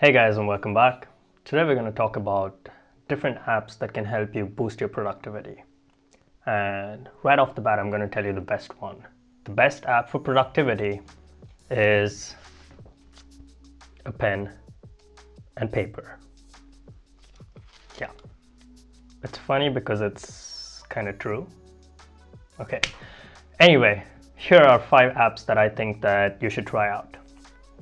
Hey guys, and welcome back. Today we're going to talk about different apps that can help you boost your productivity. And right off the bat, I'm going to tell you the best one. The best app for productivity is a pen and paper. Yeah. It's funny because it's kind of true. Okay. Anyway, here are 5 apps that I think that you should try out.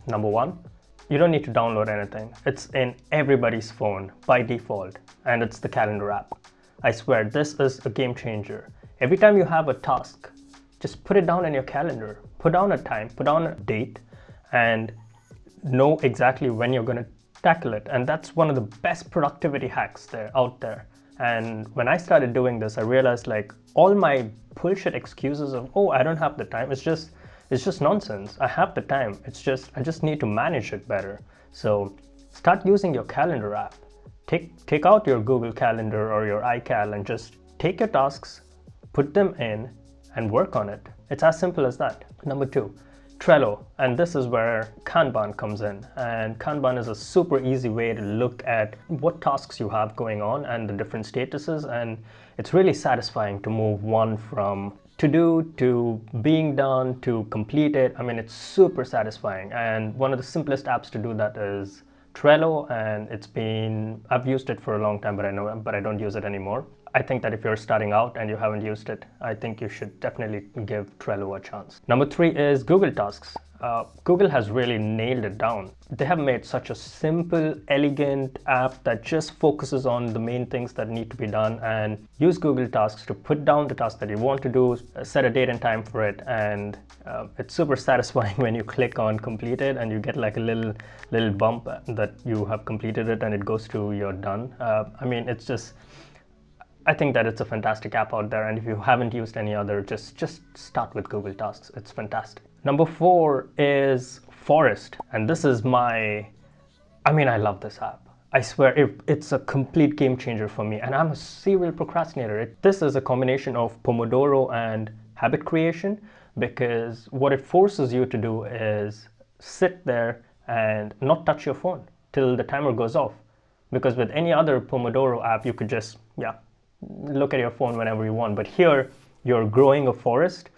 Number 1. You don't need to download anything. It's in everybody's phone by default, and it's the calendar app. I swear, this is a game changer. Every time you have a task, just put it down in your calendar. Put down a time, put down a date, and know exactly when you're going to tackle it. And that's one of the best productivity hacks out there. And when I started doing this, I realized like all my bullshit excuses of, oh, I don't have the time, it's just nonsense. I have the time. I just need to manage it better. So start using your calendar app. Take out your Google Calendar or your iCal and just take your tasks, put them in, and work on it. It's as simple as that. Number 2, Trello. And this is where Kanban comes in. And Kanban is a super easy way to look at what tasks you have going on and the different statuses. And it's really satisfying to move one from to do to being done to complete it. I mean, it's super satisfying, and one of the simplest apps to do that is Trello, and I've used it for a long time, but I don't use it anymore. I think that if you're starting out and you haven't used it, I think you should definitely give Trello a chance. Number 3 is Google Tasks. Google has really nailed it down. They have made such a simple, elegant app that just focuses on the main things that need to be done, and use Google Tasks to put down the task that you want to do, set a date and time for it, and it's super satisfying when you click on completed and you get like a little bump that you have completed it and it goes to you're done. I think that it's a fantastic app out there, and if you haven't used any other, just start with Google Tasks. It's fantastic. Number 4 is Forest, and this is I love this app. I swear it's a complete game changer for me, and I'm a serial procrastinator. This is a combination of Pomodoro and habit creation, because what it forces you to do is sit there and not touch your phone till the timer goes off. Because with any other Pomodoro app, you could just, look at your phone whenever you want. But here, you're growing a forest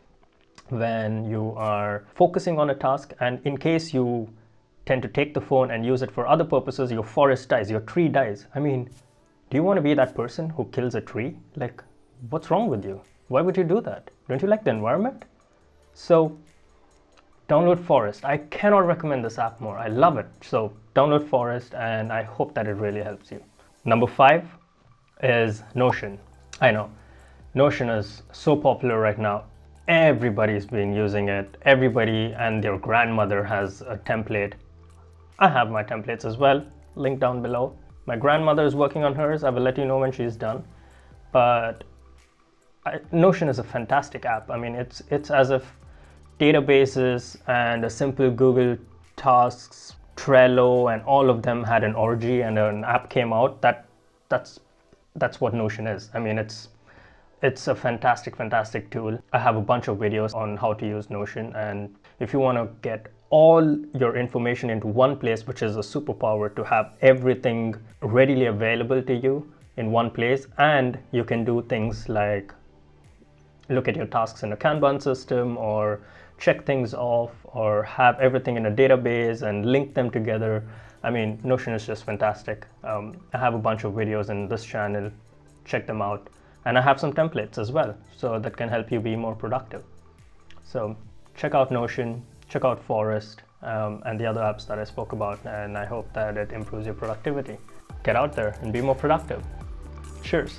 when you are focusing on a task, and in case you tend to take the phone and use it for other purposes, your forest dies, your tree dies. I mean, do you want to be that person who kills a tree? Like, what's wrong with you? Why would you do that? Don't you like the environment? So download Forest. I cannot recommend this app more. I love it. So download Forest, and I hope that it really helps you. Number 5 is Notion. I know, Notion is so popular right now. Everybody's been using it. Everybody and their grandmother has a template. I have my templates as well, link down below. My grandmother is working on hers. I will let you know when she's done. But Notion is a fantastic app. I mean, it's as if databases and a simple Google Tasks, Trello, and all of them had an orgy and an app came out. That's what Notion is. I mean, it's a fantastic tool. I have a bunch of videos on how to use Notion, and if you want to get all your information into one place, which is a superpower, to have everything readily available to you in one place, and you can do things like look at your tasks in a Kanban system, or check things off, or have everything in a database and link them together. I mean, Notion is just fantastic. I have a bunch of videos in this channel. Check them out. And I have some templates as well, so that can help you be more productive. So check out Notion, check out Forest, and the other apps that I spoke about, and I hope that it improves your productivity. Get out there and be more productive. Cheers.